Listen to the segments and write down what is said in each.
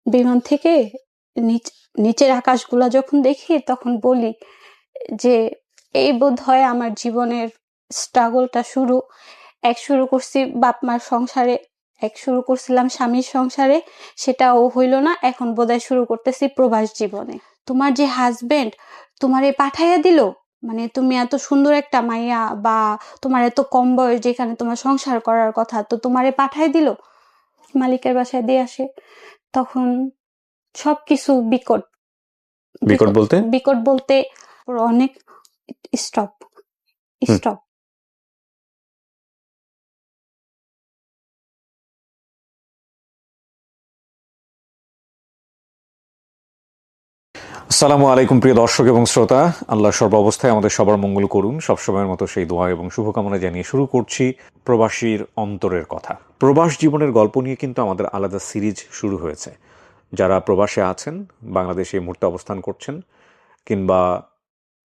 বিমান থেকে নিচের আকাশগুলা যখন দেখি তখন বলি যে এই বোধহয় আমার জীবনের স্ট্রাগলটা শুরু করছি বাপ মার সংসারে, শুরু করছিলাম স্বামীর সংসারে, সেটাও হইল না, এখন বোধহয় শুরু করতেছি প্রবাস জীবনে। তোমার যে হাজবেন্ড তোমারে পাঠাইয়া দিল, মানে তুমি এত সুন্দর একটা মাইয়া, বা তোমার এত কম বয়স, যেখানে তোমার সংসার করার কথা, তো তোমারে পাঠাই দিল, মালিকের বাসায় দিয়ে আসে। তখন সবকিছু বিকট বলতে অনেক স্টপ। আসসালামু আলাইকুম প্রিয় দর্শক এবং শ্রোতা, আল্লাহ সর্বাবস্থায় আমাদের সবার মঙ্গল করুন, সবসময়ের মতো সেই দোয়া এবং শুভকামনা জানিয়ে শুরু করছি প্রবাসীর অন্তরের কথা। প্রবাস জীবনের গল্প নিয়ে কিন্তু আমাদের আলাদা সিরিজ শুরু হয়েছে। যারা প্রবাসে আছেন, বাংলাদেশে এই মুহূর্তে অবস্থান করছেন, কিংবা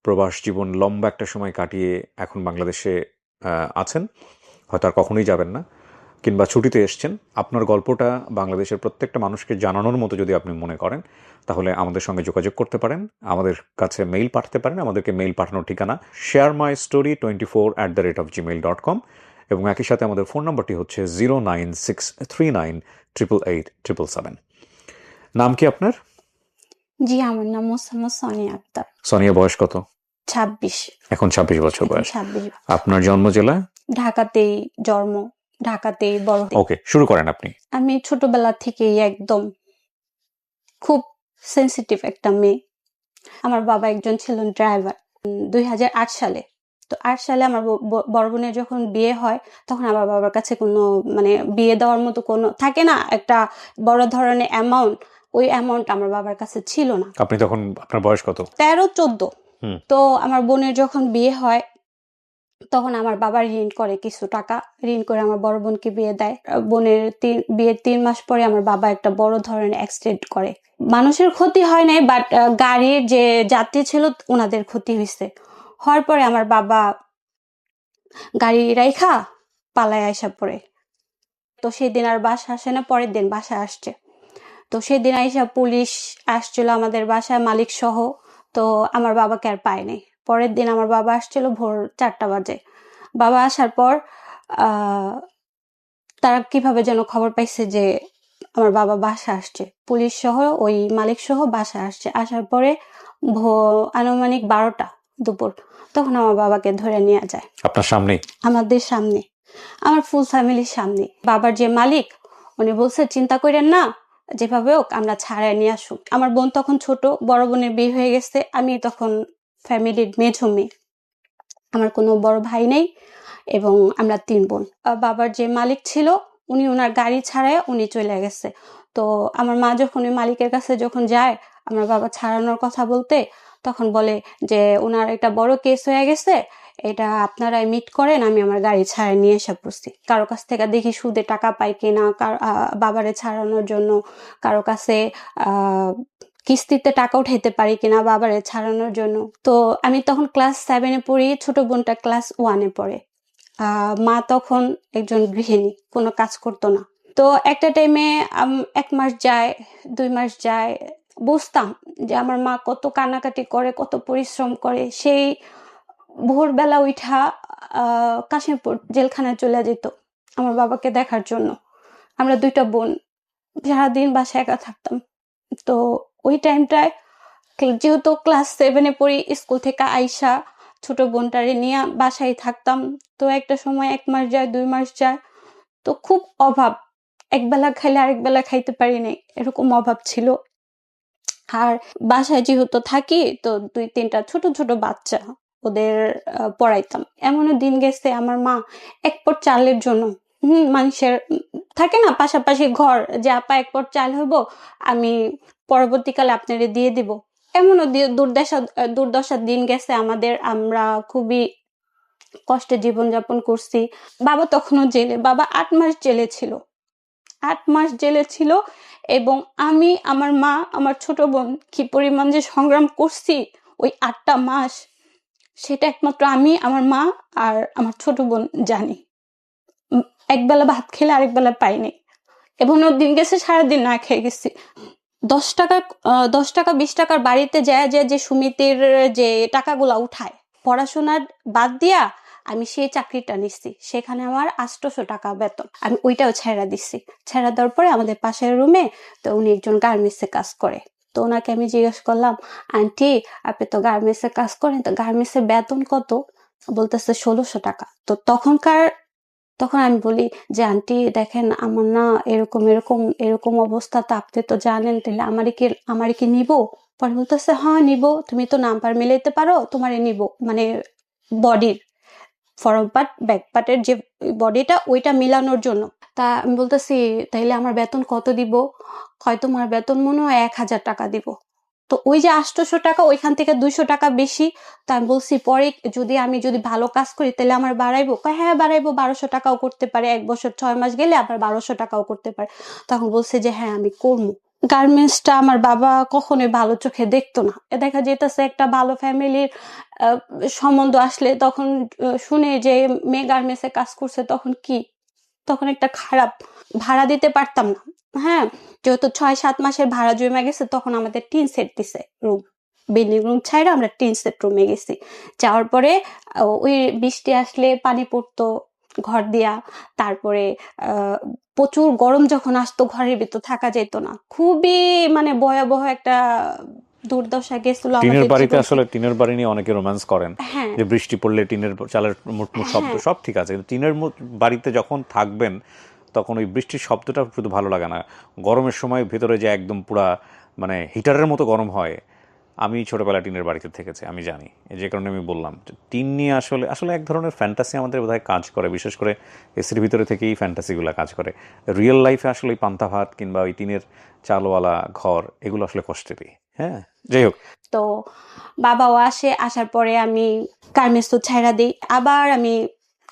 প্রবাস জীবন লম্বা একটা সময় কাটিয়ে এখন বাংলাদেশে আছেন, হয়তো আর কখনোই যাবেন না, কিংবা ছুটিতে এসছেন, আপনার গল্পটা বাংলাদেশের প্রত্যেকটা মানুষকে জানানোর মতো যদি আপনি মনে করেন, তাহলে আমাদের সঙ্গে যোগাযোগ করতে পারেন, আমাদের কাছে মেইল পাঠাতে পারেন। আমাদেরকে মেইল পাঠানোর ঠিকানা sharemystory24@gmail.com, এবং একই সাথে আমাদের ফোন নম্বরটি হচ্ছে 09639888877। নাম কি আপনার? জি, আমার নাম মোসাম্মদ সোনিয়া আক্তার। সোনিয়া, বয়স কত? 26। এখন 26 বছর বয়স। 26। আপনার জন্ম জেলা? ঢাকাতেই জন্ম, ঢাকাতেই বড়। ওকে, শুরু করেন আপনি। আমি ছোটবেলা থেকেই একদম খুব সেন্সিটিভ একটা মেয়ে। আমার বাবা একজন ছিলেন ড্রাইভার 2008 সালে। তো 8 সালে আমার বড় বোনের যখন বিয়ে হয়, তখন আমার বাবার কাছে কোনো মানে বিয়ে দেওয়ার মতো কোনো থাকে না, একটা বড় ধরনের অ্যামাউন্ট, ওই অ্যামাউন্ট আমার বাবার কাছে ছিল না। আপনি তখন, আপনার বয়স কত? 13-14। তো আমার বোনের যখন বিয়ে হয়, তখন আমার বাবা ঋণ করে কিছু টাকা, ঋণ করে আমার বড় বোনকে বিয়ে দেয়। বোনের বিয়ের 3 মাস পরে আমার বাবা একটা বড় ধরনের অ্যাক্সিডেন্ট করে। মানুষের ক্ষতি হয় নাই, বাট গাড়ির যে যাত্রী ছিল ওনাদের ক্ষতি হয়েছে। হওয়ার পরে আমার বাবা গাড়ি রাইখা পালায় আইসা পড়ে। তো সেদিন আর বাসা আসে না, পরের দিন বাসা আসছে। তো সেদিন আইসা পুলিশ আসছিল আমাদের বাসায়, মালিক সহ। তো আমার বাবাকে আর পায়নি। পরের দিন আমার বাবা আসছিল ভোর 4টা বাজে। বাবা আসার পর তারা কিভাবে যেন খবর পাইছে যে আমার বাবা বাসা আসছে, পুলিশ সহ ওই মালিক সহ বাসা আসছে। আসার পরে আনুমানিক 12টা দুপুর, তখন আমার বাবাকে ধরে নিয়ে যায়। আপনার সামনে? আমাদের সামনে, আমার ফুল ফ্যামিলির সামনে। বাবার যে মালিক, উনি বলছে চিন্তা করেন না, যেভাবে হোক আমরা ছাড়াই নিয়ে আসুক। আমার বোন তখন ছোট, বড় বোনের বিয়ে হয়ে গেছে, আমি তখন ফ্যামিলির মেঝো মেয়ে, আমার কোনো বড় ভাই নেই, এবং আমরা 3 বোন। বাবার যে মালিক ছিল, উনি ওনার গাড়ি ছাড়ায় উনি চলে গেছে। তো আমার মা যখন ওই মালিকের কাছে যখন যায় আমার বাবা ছাড়ানোর কথা বলতে, তখন বলে যে ওনার একটা বড় কেস হয়ে গেছে, এটা আপনারাই মিট করেন, আমি আমার গাড়ি ছাড়াই নিয়ে এসে পড়ছি। কারো কাছ থেকে দেখি সুদে টাকা পাই কিনা বাবারে ছাড়ানোর জন্য, কারো কাছে কিস্তিতে টাকা উঠাইতে পারি কিনা বাবারে ছাড়ানোর জন্য। তো আমি তখন ক্লাস 7-এ পড়ি, ছোট বোনটা ক্লাস 1-এ পড়ে। মা তখন একজন গৃহিণী, কোনো কাজ করতো না। তো একটা টাইমে 1 মাস যায়, 2 মাস যায়, বুঝতাম যে আমার মা কত কান্নাকাটি করে, কত পরিশ্রম করে। সেই ভোরবেলা উঠা কাশিমপুর জেলখানায় চলে যেত আমার বাবাকে দেখার জন্য। আমরা 2টা বোন সারাদিন বাসায় একা থাকতাম। তো ওই টাইমটায় যেহেতু ক্লাস 7-এ পড়ি, স্কুল থেকে আইসা ছোট বোনটারে নিয়ে বাসায় থাকতাম। তো একটা সময় 1 মাস যায়, 2 মাস যায়, তো খুব অভাব, একবেলা খাইলে আরেক বেলা খাইতে পারি নাই, এরকম অভাব ছিল। আর বাসায় যেহেতু থাকি, তো 2-3টা ছোট ছোট বাচ্চা, ওদের পড়াইতাম। এমনও দিন গেছে আমার মা 1 পট চালের জন্য, মানুষের থাকে না পাশাপাশি ঘর, যে আপা 1 পট চাল হইব, আমি পরবর্তীকালে আপনারে দিয়ে দিব, এমনও দুর্দশার দিন গেছে আমাদের। আমরা খুবই কষ্টে জীবনযাপন করছি। বাবা তখনও জেলে, বাবা 8 মাস জেলে ছিল। 8 মাস জেলে ছিল, এবং আমি, আমার মা, আমার ছোট বোন কি পরিমাণ যে সংগ্রাম করছি ওই 8টা মাস, সেটা একমাত্র আমি, আমার মা আর আমার ছোট বোন জানি। একবেলা ভাত খেলে আরেক বেলা পাইনি, এবং ওর দিন গেছে সারাদিন না খেয়ে গেছি। 10 টাকা 10 টাকা 20 টাকার বাড়িতে যায় যে সমিতির যে টাকাগুলা উঠায়, পড়াশোনার বাদ দিয়া আমি সেই চাকরিটা নিচ্ছি, সেখানে আমার 800 টাকা বেতন, আমি ওইটাও ছেড়া দিচ্ছি। ছেড়া দেওয়ার পরে আমাদের পাশের রুমে তো উনি একজন গার্মেন্টসে কাজ করে, তো ওনাকে আমি জিজ্ঞেস করলাম, আন্টি আপনি তো গার্মেন্টসে কাজ করেন, তো গার্মেন্টসের বেতন কত? বলতেছে 1600 টাকা। তো তখন আমি বলি যে আন্টি দেখেন আমার না এরকম এরকম এরকম অবস্থা, তো আপনি তো জানেন, তাহলে আমারে কি নিব? পরে বলতেছে হ্যাঁ নিব, তুমি তো নাম্বার মিলাইতে পারো, তোমারে নিব, মানে বডির ফরম পার্ট ব্যাক পার্টের যে বডিটা ওইটা মিলানোর জন্য। তা আমি বলতেছি তাইলে আমার বেতন কত দিব? হয় তোমার বেতন মনে হয় 1000 টাকা দিব। তো ওই যে 800 টাকা ওইখান থেকে 200 টাকা বেশি। তা আমি বলছি পরে আমি যদি ভালো কাজ করি তাহলে আমার বাড়াইবো? কয় হ্যাঁ বাড়াইবো, 1200 টাকাও করতে পারে, 1 বছর 6 মাস গেলে আবার 1200 টাকাও করতে পারে। তখন বলছে যে হ্যাঁ আমি করবো। গার্মেন্টসটা আমার বাবা কখনোই ভালো চোখে দেখতো না। দেখা যেতেছে একটা ভালো ফ্যামিলির সম্বন্ধ আসলে তখন শুনে যে মেয়ে গার্মেন্টসে কাজ করছে, তখন একটা খারাপ, ভাড়া দিতে পারতাম না। হ্যাঁ, যেহেতু 6-7 মাসের ভাড়া জমে গেছে, তখন আমাদের টিন সেট দিছে রুম, বিল্ডিং রুম ছাইড়া আমরা টিন সেট রুমে গেছি। যাওয়ার পরে ওই বৃষ্টি আসলে পানি পড়তো ঘর দিয়া, তারপরে প্রচুর গরম যখন আসতো ঘরের ভিতর থাকা যেত না, খুবই মানে ভয়াবহ একটা দুর্দশা গেছিল টিনের আমাদের বাড়িতে জীবন আসলে থেকে। টিনের বাড়ি নিয়ে অনেকে রোম্যান্স করেন, হ্যাঁ যে বৃষ্টি পড়লে টিনের চালের মুটমুট শব্দ হ্যাঁ সব ঠিক আছে, কিন্তু টিনের বাড়িতে যখন থাকবেন তখন ওই বৃষ্টির শব্দটা শুধু ভালো লাগে না, গরমের সময় ভেতরে যে একদম পুরা মানে হিটারের মতো গরম হয়। আমি ছোটবেলা টিনের বাড়িতে থেকেছি, আমি জানি, যে কারণে আমি বললাম যে টিন নিয়ে আসলে আসলে এক ধরনের ফ্যান্টাসি আমাদের বোধহয় কাজ করে, বিশেষ করে এসির ভিতরে থেকেই ফ্যান্টাসিগুলো কাজ করে। রিয়েল লাইফে আসলে ওই পান্তা ভাত কিংবা ওই টিনের চালওয়ালা ঘর এগুলো আসলে কষ্টেরই। হ্যাঁ, যাই হোক। তো বাবাও আসার পরে আমি গার্মেন্টস তো ছাইড়া দিই, আবার আমি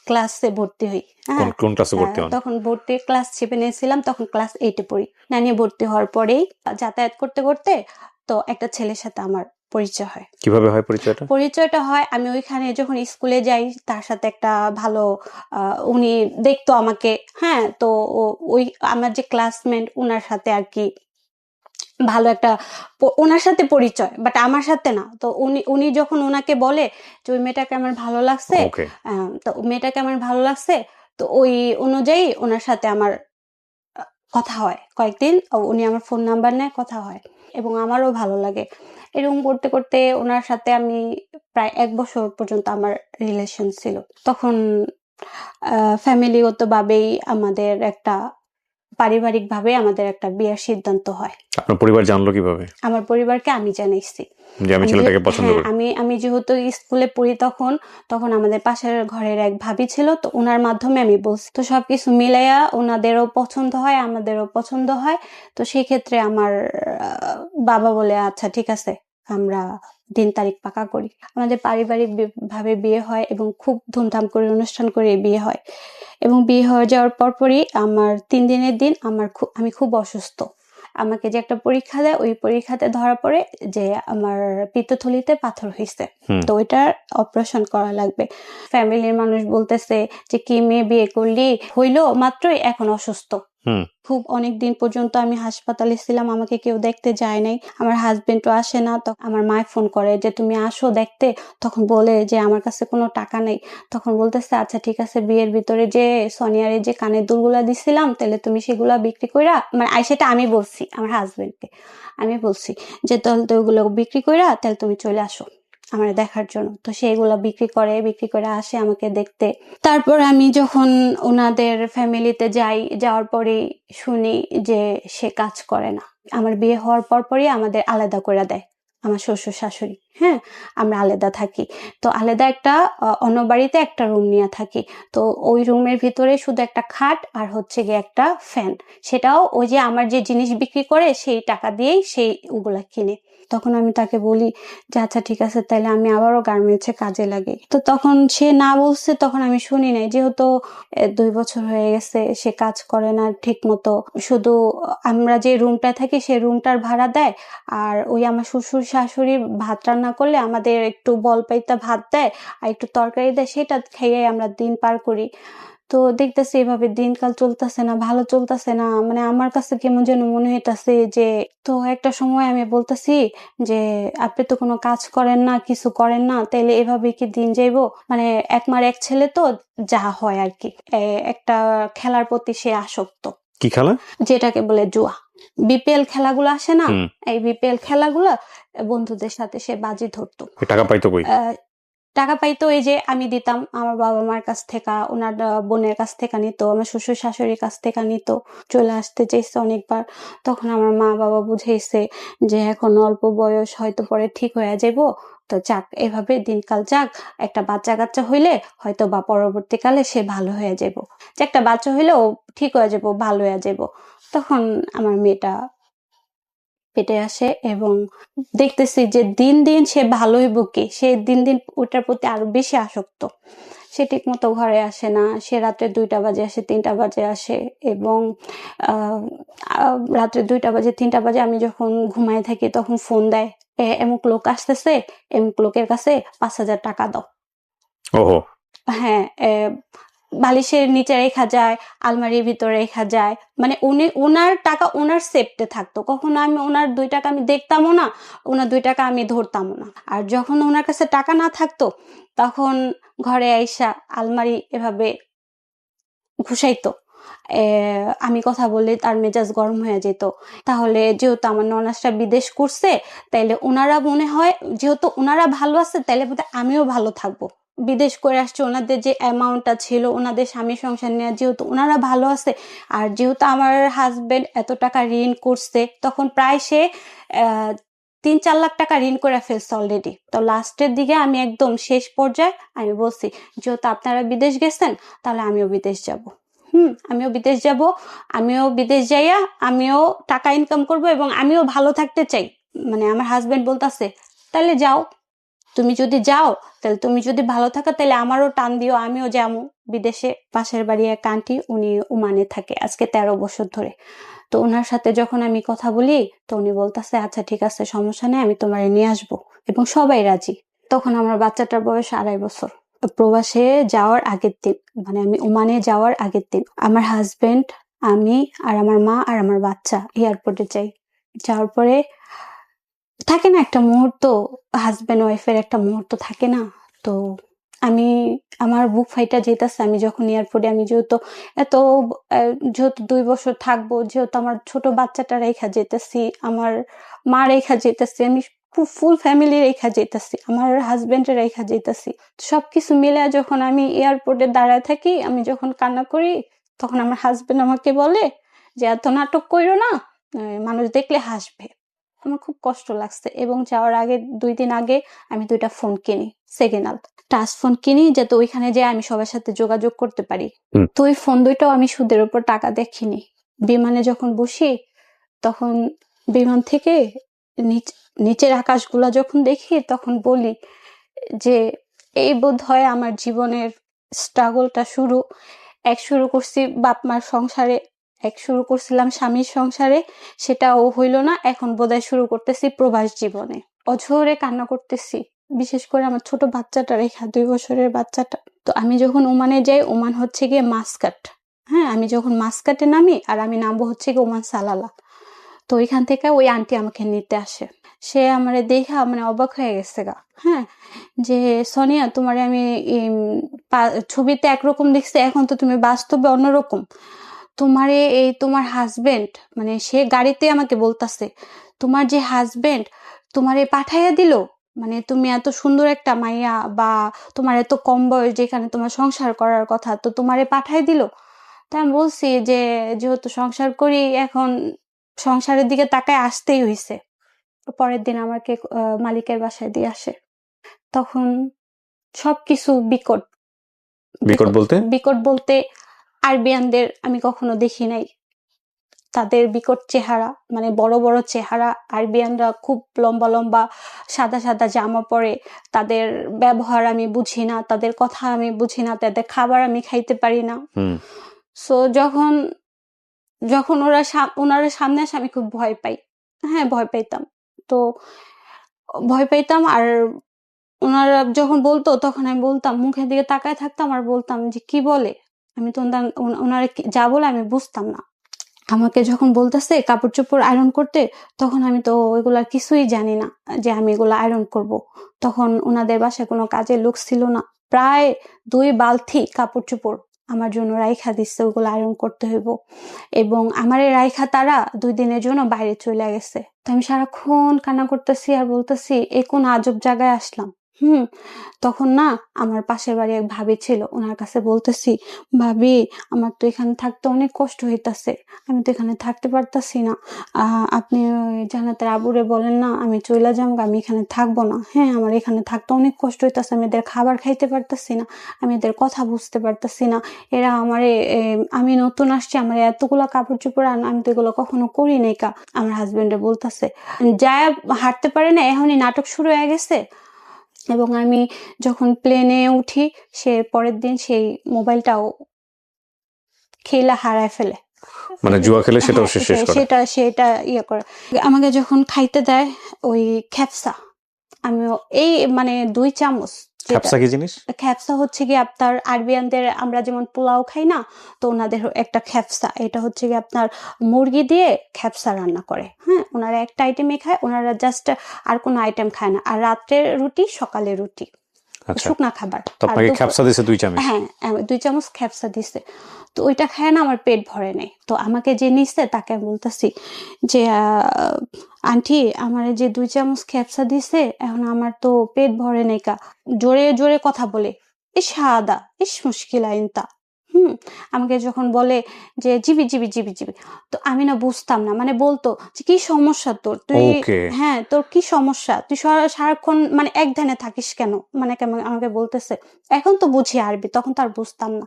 ক্লাসে ভর্তি হই। কোন হ্যাঁ, কোন ক্লাসে ভর্তি হন? তখন ক্লাস 7 ছিলাম, তখন ক্লাস 8 পড়ি। নানি ভর্তি হওয়ার পরেই যাতায়াত করতে করতে তো একটা ছেলের সাথে আমার পরিচয় হয়। কিভাবে হয় পরিচয়টা? পরিচয়টা হয় আমি ওইখানে যখন স্কুলে যাই, তার সাথে একটা ভালো উনি দেখতো আমাকে। হ্যাঁ, তো ওই আমার যে ক্লাসমেট উনার সাথে আর কি ভালো একটা ওনার সাথে পরিচয়, বাট আমার সাথে না। তো উনি যখন ওনাকে বলে যে ওই মেয়েটাকে আমার ভালো লাগছে, ওকে। তো মেয়েটাকে আমার ভালো লাগছে, তো ওই অনুযায়ী ওনার সাথে আমার কথা হয় কয়েকদিন। উনি আমার ফোন নাম্বার নেয়, কথা হয়, এবং আমারও ভালো লাগে। এরকম করতে করতে ওনার সাথে আমি প্রায় 1 বছর পর্যন্ত আমার রিলেশন ছিল। তখন ফ্যামিলিগতভাবেই পারিবারিকভাবে আমাদের একটা বিয়ের সিদ্ধান্ত হয়। আপনার পরিবার জানলো কিভাবে আমার পরিবারকে আমি জানাইছি। যে আমি ছেলেটাকে পছন্দ হ্যাঁ, করি? আমি যেহেতু স্কুলে পড়ি তখন আমাদের পাশের ঘরের এক ভাবি ছিল, তো ওনার মাধ্যমে আমি বলছি। তো সবকিছু মিলাইয়া ওনাদেরও পছন্দ হয়, আমাদেরও পছন্দ হয়। তো সেই ক্ষেত্রে আমার বাবা বলে আচ্ছা ঠিক আছে, আমরা দিন তারিখ পাকা করি। আমাদের পারিবারিক ভাবে বিয়ে হয় এবং খুব ধুমধাম করে অনুষ্ঠান করে বিয়ে হয়। এবং বিয়ে হয়ে যাওয়ার পরপরই আমার 3 দিনের দিন আমি খুব অসুস্থ। আমাকে যে একটা পরীক্ষা দেয়, ওই পরীক্ষাতে ধরা পড়ে যে আমার পিত্তথলিতে পাথর হয়েছে, তো ওইটার অপারেশন করা লাগবে। ফ্যামিলির মানুষ বলতেছে যে কি মেয়ে বিয়ে করলি, হইলো মাত্রই এখন অসুস্থ। খুব অনেক দিন পর্যন্ত আমি হাসপাতালে ছিলাম, আমাকে কেউ দেখতে যায় নাই, আমার হাজবেন্ডও আসে না। তো আমার মায় ফোন করে যে তুমি আসো দেখতে, তখন বলে যে আমার কাছে কোনো টাকা নেই। তখন বলতেছে আচ্ছা ঠিক আছে, বিয়ের ভিতরে যে সোনিয়ারে যে কানের দুলগুলা দিছিলাম, তাহলে তুমি সেগুলা বিক্রি কইরা, মানে সেটা আমি বলছি আমার হাজবেন্ডকে, আমি বলছি যে তাহলে তো ওগুলো বিক্রি কইরা তাহলে তুমি চলে আসো আমার দেখার জন্য। তো সেগুলো বিক্রি করে আসে আমাকে দেখতে। তারপর আমি যখন ওনাদের ফ্যামিলিতে যাওয়ার পরে শুনি যে সে কাজ করে না। আমার বিয়ে হওয়ার পরই আমাদের আলাদা করে দেয় আমার শ্বশুর শাশুড়ি। হ্যাঁ, আমরা আলাদা থাকি। তো আলাদা একটা অন্য বাড়িতে একটা রুম নিয়ে থাকি। তো ওই রুমের ভিতরে শুধু একটা খাট আর হচ্ছে গিয়ে একটা ফ্যান, সেটাও ওই যে আমার যে জিনিস বিক্রি করে সেই টাকা দিয়েই সেই ওগুলা কিনে। তখন আমি তাকে বলি যে আচ্ছা ঠিক আছে, তাইলে আমি আবারও গার্মেন্টসে কাজে লাগি। তো তখন সে না বলছে, তখন আমি শুনি নাই, যেহেতু 2 বছর হয়ে গেছে সে কাজ করে না ঠিক মতো। শুধু আমরা যে রুমটা থাকি সেই রুমটার ভাড়া দেয়, আর ওই আমার শ্বশুর শাশুড়ি ভাত রান্না করলে আমাদের একটু বল পাইতা ভাত দেয় আর একটু তরকারি দেয়, সেটা খেয়ে আমরা দিন পার করি। তো তো দেখতেছি এভাবে দিনকাল চলতেছে না, ভালো চলতেছে না। মানে আমার কাছে কেমন যেন মনে হইতাছে যে, তো একটা সময় আমি বলতেছি যে, আপনি তো কোনো কাজ করেন না, কিছু করেন না, তাইলে এভাবে কি দিন যাইবো? মানে এক মার এক ছেলে তো, যা হয় আর কি। একটা খেলার প্রতি সে আসক্ত, কি খেলা? যেটাকে বলে জুয়া। বিপিএল খেলাগুলো আসে না, হুম। এই বিপিএল খেলাগুলো বন্ধুদের সাথে সে বাজি ধরতো। টাকা পাইতো কই? টাকা পাইতো এই যে আমি দিতাম আমার বাবা মার কাছ থেকে, ওনার বোনের কাছ থেকে নিত, আমার শ্বশুর শাশুড়ির কাছ থেকে নিত। চলে আসতে চাইছে অনেকবার, তখন আমার মা বাবা বুঝাইছে যে এখন অল্প বয়স, হয়তো পরে ঠিক হয়ে যাবো, তো যাক এভাবে দিনকাল যাক, একটা বাচ্চা কাচ্চা হইলে হয়তো বা পরবর্তীকালে সে ভালো হয়ে যাবো, যে একটা বাচ্চা হইলে ও ঠিক হয়ে যাবো, ভালো হয়ে যাবো। তখন আমার মেয়েটা পেটে আসে এবং দেখতেছি যে দিন দিন সে ভালো হইব কি, সে দিন দিন ওটার প্রতি আরো বেশি আসক্ত। সে ঠিক মতো ঘরে আসে না, সে রাত্রে 2টা বাজে আসে, 3টা বাজে আসে এবং রাত্রে 2টা বাজে 3টা বাজে আমি যখন ঘুমায় থাকি তখন ফোন দেয়, এমুক লোক আসতেছে, এমুক লোকের কাছে 5,000 টাকা দাও। ওহো। হ্যাঁ, বালিশের নিচে রেখা যায়, আলমারির ভিতরে রেখা যায়। মানে উনি ওনার টাকা ওনার সেফটে থাকতো, কখনো আমি ওনার 2 টাকা আমি দেখতামও না, ওনার 2 টাকা আমি ধরতামও না। আর যখন ওনার কাছে টাকা না থাকতো তখন ঘরে আইসা আলমারি এভাবে ঘুষাইতো। আমি কথা বললে তার মেজাজ গরম হয়ে যেত। তাহলে যেহেতু আমার ননাসরা বিদেশ করছে, তাইলে ওনারা মনে হয় যেহেতু ওনারা ভালো আছে তাইলে বোধহয় আমিও ভালো থাকবো। বিদেশ করে আসছে, ওনাদের যে অ্যামাউন্টটা ছিল, ওনাদের স্বামী সংসার নিয়ে যেহেতু ওনারা ভালো আছে, আর যেহেতু আমার হাজবেন্ড এত টাকা ঋণ করছে, তখন প্রায় সে 3-4 লাখ টাকা ঋণ করে ফেলছে অলরেডি। তো লাস্টের দিকে আমি একদম শেষ পর্যায়ে আমি বলছি, যেহেতু আপনারা বিদেশ গেছেন তাহলে আমিও বিদেশ যাব। আমিও বিদেশ যাব, আমিও বিদেশ যাইয়া আমিও টাকা ইনকাম করব এবং আমিও ভালো থাকতে চাই। মানে আমার হাজবেন্ড বলতাছে, তাহলে যাও, তুমি যদি যাও, তাহলে তুমি যদি ভালো থাকো তাহলে আমারও টান দিও, আমিও যাবো বিদেশে। পাশের বাড়ি এক আন্টি, উনি ওমানে থাকে আজকে 13 বছর ধরে। তো ওনার সাথে যখন আমি কথা বলি, তো উনি বলতেছে আচ্ছা ঠিক আছে, সমস্যা নেই, আমি তোমারে নিয়ে আসবো, এবং সবাই রাজি। তখন আমার বাচ্চাটার বয়স 2.5 বছর। প্রবাসে যাওয়ার আগের দিন, মানে আমি ওমানে যাওয়ার আগের দিন, আমার হাজবেন্ড, আমি আর আমার মা আর আমার বাচ্চা এয়ারপোর্টে যাই। যাওয়ার পরে থাকে না একটা মুহূর্ত, হাজবেন্ড ওয়াইফের একটা মুহূর্ত থাকে না। তো আমি, আমার বুক ফাইটা যেতেছে, আমি যখন এয়ারপোর্টে, আমি যেহেতু এত যেহেতু 2 বছর থাকবো, যেহেতু আমার ছোট বাচ্চাটা রেখা যেতেছি, আমার মা রেখা যেতেছি, আমি ফুল ফ্যামিলি রেখা যেতেছি, আমার হাজবেন্ড রেখা যেতেছি। সবকিছু মিলে যখন আমি এয়ারপোর্টে দাঁড়ায় থাকি, আমি যখন কান্না করি, তখন আমার হাজবেন্ড আমাকে বলে যে এত নাটক কইরো না, মানুষ দেখলে হাসবে। আমার খুব কষ্ট লাগছে এবং যাওয়ার আগে 2 দিন আগে আমি 2টা ফোন কিনি, সেকেন্ড হ্যান্ড টাচ ফোন কিনি, যাতে ওইখানে যেয়ে আমি সবার সাথে যোগাযোগ করতে পারি। তো ওই ফোন 2টাও আমি সুদের উপর টাকা দেখিনি। বিমানে যখন বসি তখন বিমান থেকে নিচের আকাশগুলা যখন দেখি, তখন বলি যে এই বোধহয় আমার জীবনের স্ট্রাগলটা শুরু করছি বাপ মার সংসারে, শুরু করছিলাম স্বামীর সংসারে, সেটাও হইল না, এখন বোধহয় শুরু করতেছি প্রবাস জীবনে। অঝরে কান্না করতেছি, বিশেষ করে আমার ছোট বাচ্চাটা রেখা, 2 বছরের বাচ্চাটা। তো আমি যখন ওমানে যাই, ওমান হচ্ছে গিয়ে মাসকাট। হ্যাঁ, আমি যখন মাসকাটে নামি, আর আমি নামবো হচ্ছে গিয়ে ওমান সালালা। তো ওইখান থেকে ওই আন্টি আমাকে নিতে আসে। সে আমারে দেখা মানে অবাক হয়ে গেছে গা। হ্যাঁ, যে সোনিয়া, তোমারে আমি ছবিতে একরকম দেখছি, এখন তো তুমি বাস্তবে অন্যরকম। তোমারে এই তোমার হাজবেন্ড, মানে সে গাড়িতে আমাকে বলতাছে, তোমার যে হাজবেন্ড তোমারে পাঠাইয়া দিল, মানে তুমি এত সুন্দর একটা মাইয়া, বা তোমার এত কম বয়স, যেখানে তোমার সংসার করার কথা, তো তোমারে পাঠাই দিল। তা আমি বলছি যে যেহেতু সংসার করি, এখন সংসারের দিকে তাকায় আসতেই হইছে। পরের দিন আমাকে মালিকের বাসায় দিয়ে আসে। তখন সবকিছু বিকট। বিকট বলতে? বিকট বলতে আরবিয়ানদের আমি কখনো দেখি নাই। তাদের বিকট চেহারা, মানে বড় বড় চেহারা। আরবিয়ানরা খুব লম্বা লম্বা সাদা সাদা জামা পরে, তাদের ব্যবহার আমি বুঝি না, তাদের কথা আমি বুঝি না, তাদের খাবার আমি খাইতে পারি না। সো যখন যখন ওনারা সামনে আসে আমি খুব ভয় পাই। হ্যাঁ, ভয় পাইতাম। তো ভয় পাইতাম, আর ওনারা যখন বলতো তখন আমি বলতাম, মুখের দিকে তাকায় থাকতাম আর বলতাম যে কি বলে, আমি তো ওনারা যা বলে আমি বুঝতাম না। আমাকে যখন বলতেছে কাপড় চোপড় আয়রন করতে, তখন আমি তো ওইগুলা কিছুই জানি না যে আমি এগুলো আয়রন করব। তখন ওনাদের বাসায় কোনো কাজের লোক ছিল না, প্রায় 2 বালতি কাপড় চোপড় আমার জন্য রাইখা দিচ্ছে, ওগুলো আয়রন করতে হইব। এবং আমার এই রাইখা তারা 2 দিনের জন্য বাইরে চলে গেছে। তো আমি সারাক্ষণ কান্না করতেছি আর বলতেছি এ কোন আজব জায়গায় আসলাম। তখন না আমার পাশের বাড়ি এক ভাবি ছিল, ওনার কাছে বলতেছি, ভাবি আমার তো এখানে থাকতে অনেক কষ্ট হইতাছে, আমি তো এখানে থাকতে পারতাছি না। আপনি ওই জান্নাতের আবুরে বলেন না আমি চইলা যাম, আমি এখানে থাকবো না। হ্যাঁ, আমার এখানে থাকতে অনেক কষ্ট হইতাছে, আমি এদের খাবার খাইতে পারতাছি না, আমি এদের কথা বুঝতে পারতাছি না। এরা আমারে আমি নতুন আসছি, আমার এতগুলা কাপড় চোপড় আমি তো এগুলো কখনো করি নাই কা। আমার হাজবেন্ডে বলতেছে যায় হাঁটতে পারে না, এখনই নাটক শুরু হয়ে গেছে। এবং আমি যখন প্লেনে উঠি, সে পরের দিন সেই মোবাইলটাও খেলা হারায় ফেলে। মানে জুয়া খেলে সেটাও সে শেষ করে। সেটা ইয়ে করে। আমাকে যখন খাইতে দেয় ওই খ্যাপসা, আমিও এই মানে 2 চামচ। খ্যাপসা কি জিনিস? খ্যাপসা হচ্ছে কি আপনার আরবিয়ানদের, আমরা যেমন পোলাও খাই না, তো ওনাদের একটা খ্যাপসা, এটা হচ্ছে কি আপনার মুরগি দিয়ে খ্যাপসা রান্না করে। হ্যাঁ, ওনারা একটা আইটেমই খায়, ওনারা জাস্ট আর কোনো আইটেম খায় না। আর রাত্রের রুটি, সকালে রুটি, আচ্ছা, শুকনা খাবার। তো আপনাকে খ্যাপসা দিছে 2 চামচ? হ্যাঁ, 2 চামচ খ্যাপসা দিছে। তো ওইটা খায় না আমার পেট ভরে নাই। তো আমাকে যে নিচ্ছে তাকে আমি বলতেছি যে আন্টি আমার যে 2 চামচ খ্যাপসা দিছে, এখন আমার তো পেট ভরে নাই কা। জোরে জোরে কথা বলে, ইস হাদা ইস মুশকিলা ইনতা। আমাকে যখন বলে যে জিবি জিবি জিবি জিবি, তো আমি না বুঝতাম না, মানে বলতো যে কি সমস্যা তোর, তুই ওকে। হ্যাঁ তোর কি সমস্যা, তুই সারাক্ষণ মানে এক ধ্যানে থাকিস কেন, মানে আমাকে বলতেছে। এখন তো বুঝি আরবি, তখন তো আর বুঝতাম না।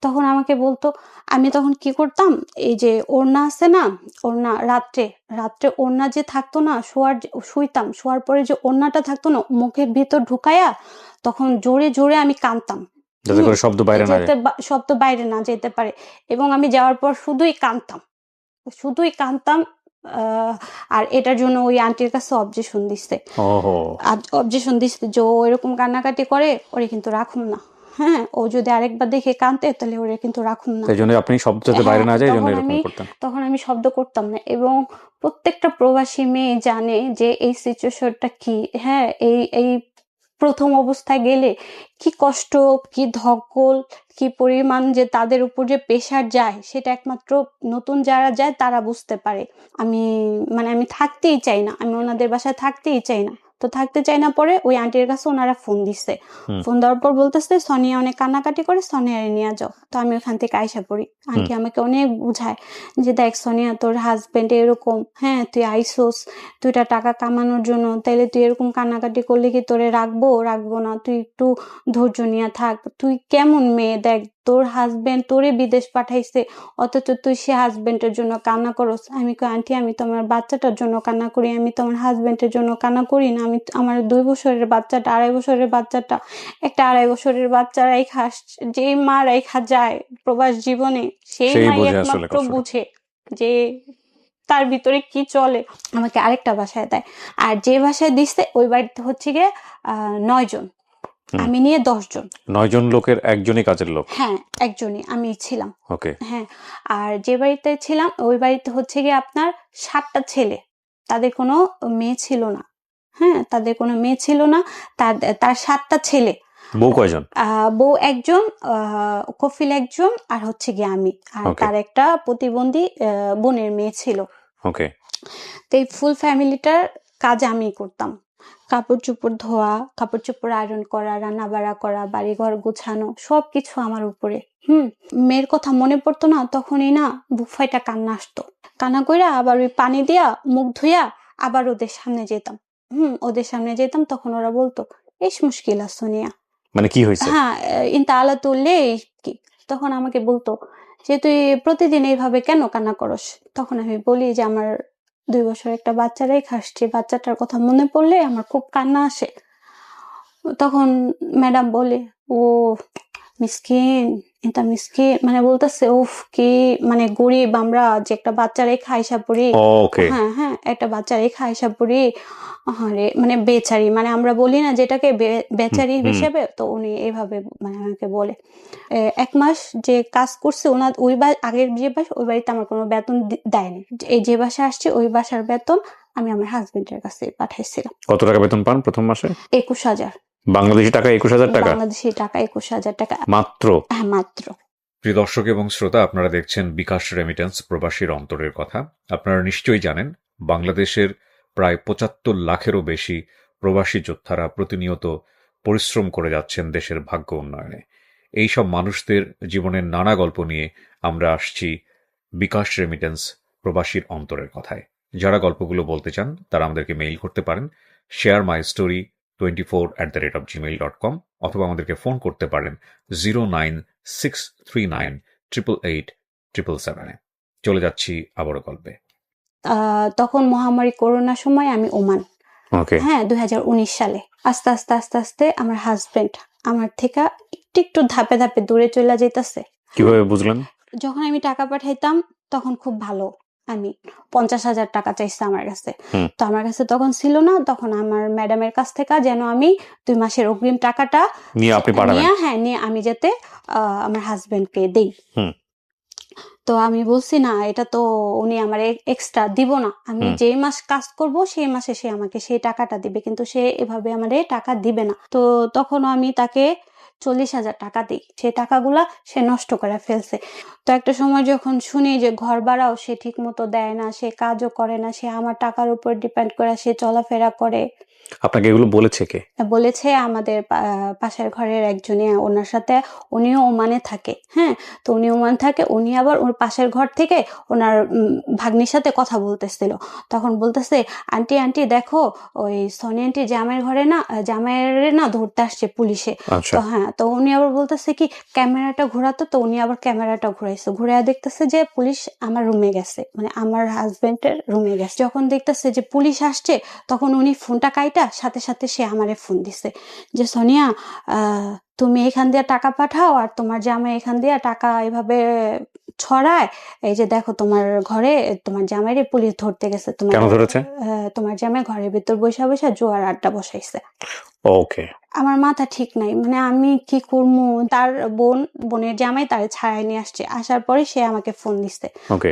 তখন আমাকে বলতো, আমি তখন কি করতাম, এই যে ওড়না আছে না, ওড়না রাত্রে রাত্রে ওড়না যে থাকতো না, শুইতাম, শোয়ার পরে যে ওড়নাটা থাকতো না মুখের ভিতর ঢুকায়া, তখন জোরে জোরে আমি কাঁদতাম, যাতে করে শব্দ বাইরে না যায়। শব্দ বাইরে না যেতে পারে। এবং আমি যাওয়ার পর শুধুই কাঁদতাম। আর এটার জন্য ওই আন্টির কাছে অবজেকশন দিচ্ছে। ওহো, অবজেকশন দিচ্ছে যে ও এরকম কান্নাকাটি করে, ওরে কিন্তু রাখুন না। হ্যাঁ, ও যদি আরেকবার দেখে কাঁদতে, তাহলে ওরে কিন্তু রাখুন না। এই জন্য আপনি শব্দ যাতে বাইরে না যায়, এই জন্য তখন এরকম করতেন। আমি শব্দ করতাম না। এবং প্রত্যেকটা প্রবাসী মেয়ে জানে যে এই সিচুয়েশনটা কি। হ্যাঁ, এই প্রথম অবস্থায় গেলে কি কষ্ট, কি ধকল, কি পরিমাণ যে তাদের উপর যে প্রেশার যায়, সেটা একমাত্র নতুন যারা যায় তারা বুঝতে পারে। আমি থাকতেই চাই না, আমি ওনাদের বাসায় থাকতেই চাই না। তো থাকতে চাই না, পরে ওই আন্টির কাছে ওনারা ফোন দিচ্ছে। ফোন দেওয়ার পর বলতেছে সোনিয়া অনেক কান্নাকাটি করে, সোনিয়ারে নিয়ে যাও। তো আমি ওখান থেকে আইসা পড়ি। আন্টি আমাকে অনেক বুঝায় যে দেখ সোনিয়া, তোর হাজবেন্ড এরকম, হ্যাঁ তুই আইসোস 2টা টাকা কামানোর জন্য, তাইলে তুই এরকম কান্নাকাটি করলে কি তোরে রাখবো না, তুই একটু ধৈর্য নিয়ে থাক। তুই কেমন মেয়ে, দেখ তোর হাজবেন্ড তোরে বিদেশ পাঠাইছে, অথচ তুই সে হাজবেন্ডের জন্য কান্না করস। আমি কই আন্টি, আমি তো আমার বাচ্চাটার জন্য কান্না করি, আমি তো আমার হাজবেন্ডের জন্য কান্না করি না। আমি আমার 2 বছরের বাচ্চাটা, 2.5 বছরের বাচ্চাটা, একটা 2.5 বছরের বাচ্চা রাইখা যেই মা রাইখা যায় প্রবাস জীবনে, সেই মাই বোঝে আসলে একমাত্র কষ্টটা। বুঝে যে তার ভিতরে কি চলে। আমাকে আরেকটা বাসায় দেয়, আর যে বাসায় দিচ্ছে ওই বাড়িতে হচ্ছে গিয়ে 9 জন, আমি নিয়ে 10 জন। 9 জন লোকের একজনই কাজের লোক? হ্যাঁ, একজনই আমি ছিলাম। ওকে। হ্যাঁ, আর যে বাড়িতে ছিলাম ওই বাড়িতে হচ্ছে গিয়ে আপনার 7টা ছেলে, তাদের কোনো মেয়ে ছিল না। হ্যাঁ, তাদের কোনো মেয়ে ছিল না, তার 7টা ছেলে। বউ কয়জন? বউ একজন, কফিল একজন, আর হচ্ছে গিয়ে আমি, আর তার একটা প্রতিবন্ধী বোনের মেয়ে ছিল। ওকে। তো এই ফুল ফ্যামিলিটার কাজ আমি করতাম। কাপড় চোপড় ধোয়া, কাপড় চোপড় আয়রন করা, রান্না বাড়া করা, বাড়িঘর গোছানো, সবকিছু আমার উপরে। মেয়ের কথা মনে পড়তো না, তখনই না বুক ফাইটা কান্না আসতো। কান্না কইরা আবার ওই পানি দিয়া মুখ ধুইয়া আবার ওদের সামনে যেতাম। তখন ওরা বলতো ইস মুশকিলা সোনিয়া, মানে কি হয়েছে? হ্যাঁ ইনতা আলা তুললে কি। তখন আমাকে বলতো যে তুই প্রতিদিন এইভাবে কেন কান্না করস। তখন আমি বলি যে আমার 2 বছর একটা বাচ্চা রেখে আসছি, বাচ্চাটার কথা মনে পড়লে আমার খুব কান্না আসে। তখন ম্যাডাম বলে, ও মিসকিন, এটা মিসকিন, মানে বলতেছে উফ কি মানে গরিব আমরা, যে একটা বাচ্চারে খাইসা পড়ি। ওকে। হ্যাঁ হ্যাঁ, একটা বাচ্চারে খাইসা পড়ি। আরে মানে বেচারি, মানে আমরা বলি না যেটাকে বেচারি হিসেবে, তো উনি এইভাবে মানে আমাকে বলে। 1 মাস যে কাজ করছে ওনার ওই আগের যে বাসা, ওই বাড়িতে আমার কোনো বেতন দেয়নি। এই যে বাসায় আসছি ওই বাসার বেতন আমি আমার হাজবেন্ডের কাছে পাঠাইছিলাম। কত টাকা বেতন পান প্রথম মাসে? 21,000 বাংলাদেশি টাকা। 21,000 টাকা বাংলাদেশি টাকা, 21,000 টাকা মাত্র। হ্যাঁ মাত্র। প্রিয় দর্শক এবং শ্রোতা, আপনারা দেখছেন বিকাশ রেমিটেন্স প্রবাসীর অন্তরের কথা। আপনারা নিশ্চয়ই জানেন বাংলাদেশের প্রায় 75 লাখেরও বেশি প্রবাসী যোদ্ধারা প্রতিনিয়ত পরিশ্রম করে যাচ্ছেন দেশের ভাগ্য উন্নয়নে। এই সব মানুষদের জীবনের নানা গল্প নিয়ে আমরা আসছি বিকাশ রেমিটেন্স প্রবাসীর অন্তরের কথায়। যারা গল্পগুলো বলতে চান তারা আমাদেরকে মেইল করতে পারেন sharemystory24@gmail.com, অথবা আমাদেরকে ফোন করতে পারেন 09639888777। চলে যাচ্ছি আবারও গল্পে। তখন মহামারী করোনার সময় আমি ওমান, ওকে। হ্যাঁ 2019 সালে। আস্তে আস্তে আস্তে আস্তে আমার হাজবেন্ড আমার থেকে একটু একটু ধাপে ধাপে দূরে চলে যেতেছে। কিভাবে বুঝলেন? যখন আমি টাকা পাঠাইতাম তখন খুব ভালো, আমি 50,000 টাকা চাইছে আমার কাছে। তো আমার কাছে তখন ছিল না, তখন আমার ম্যাডামের কাছ থেকে যেন আমি 2 মাসের অগ্রিম টাকাটা নিয়ে আপনি পাঠাবেন। নিয়ে আমি যাতে আমার হাজবেন্ডকে দেই। তো আমি বলছি না, এটা তো উনি আমার এক্সট্রা দিব না, আমি যেই মাস কাজ করব সেই মাসে সে আমাকে সেই টাকাটা দিবে, কিন্তু সে এভাবে আমারে টাকা দিবে না। তো তখন আমি তাকে 40,000 টাকা দিই, সেই টাকাগুলা সে নষ্ট করে ফেলছে। তো একটা সময় যখন শুনি যে ঘর ভাড়াও সে ঠিক মতো দেয় না, সে কাজও করে না, সে আমার টাকার উপর ডিপেন্ড করে সে চলাফেরা করে। আপনাকে এগুলো বলেছে কে? বলেছে আমাদের পাশের ঘরের একজনই, ওনার সাথে উনিও ওমানে থাকে। হ্যাঁ, তো উনি ওমান থাকে, উনি আবার ওর পাশের ঘর থেকে ওনার ভাগ্নির সাথে কথা বলতেছিল। তখন বলতেছে, আন্টি আন্টি দেখো ওই সনি আন্টি জামাইয়ের ঘরে না, জামাইয়ের না ধরতে আসছে পুলিশে। তো হ্যাঁ, তো উনি আবার বলতেছে কি ক্যামেরাটা ঘোরাতো, তো উনি আবার ক্যামেরাটা ঘুরাইছে, ঘুরে দেখতেছে যে পুলিশ আমার রুমে গেছে, মানে আমার হাজবেন্ডের রুমে গেছে। যখন দেখতেছে যে পুলিশ আসছে তখন উনি ফোনটা কাইটা সাথে সাথে সে আমারে ফোন দিছে যে সোনিয়া তুমি এখান দিয়ে টাকা পাঠাও, আর তোমার জামাই এখান দিয়ে টাকা এভাবে ছড়ায়, এই যে দেখো তোমার ঘরে তোমার জামাইরে পুলিশ ধরতে গেছে। তোমার জামাই ঘরের ভিতর বসে বসে জুয়ার আড্ডা বসাইছে। ওকে। আমার মাথা ঠিক নাই, মানে আমি কি করবো। তার বোনের জামাই তারে ছাড়াই নিয়ে আসছে, আসার পরে সে আমাকে ফোন দিচ্ছে।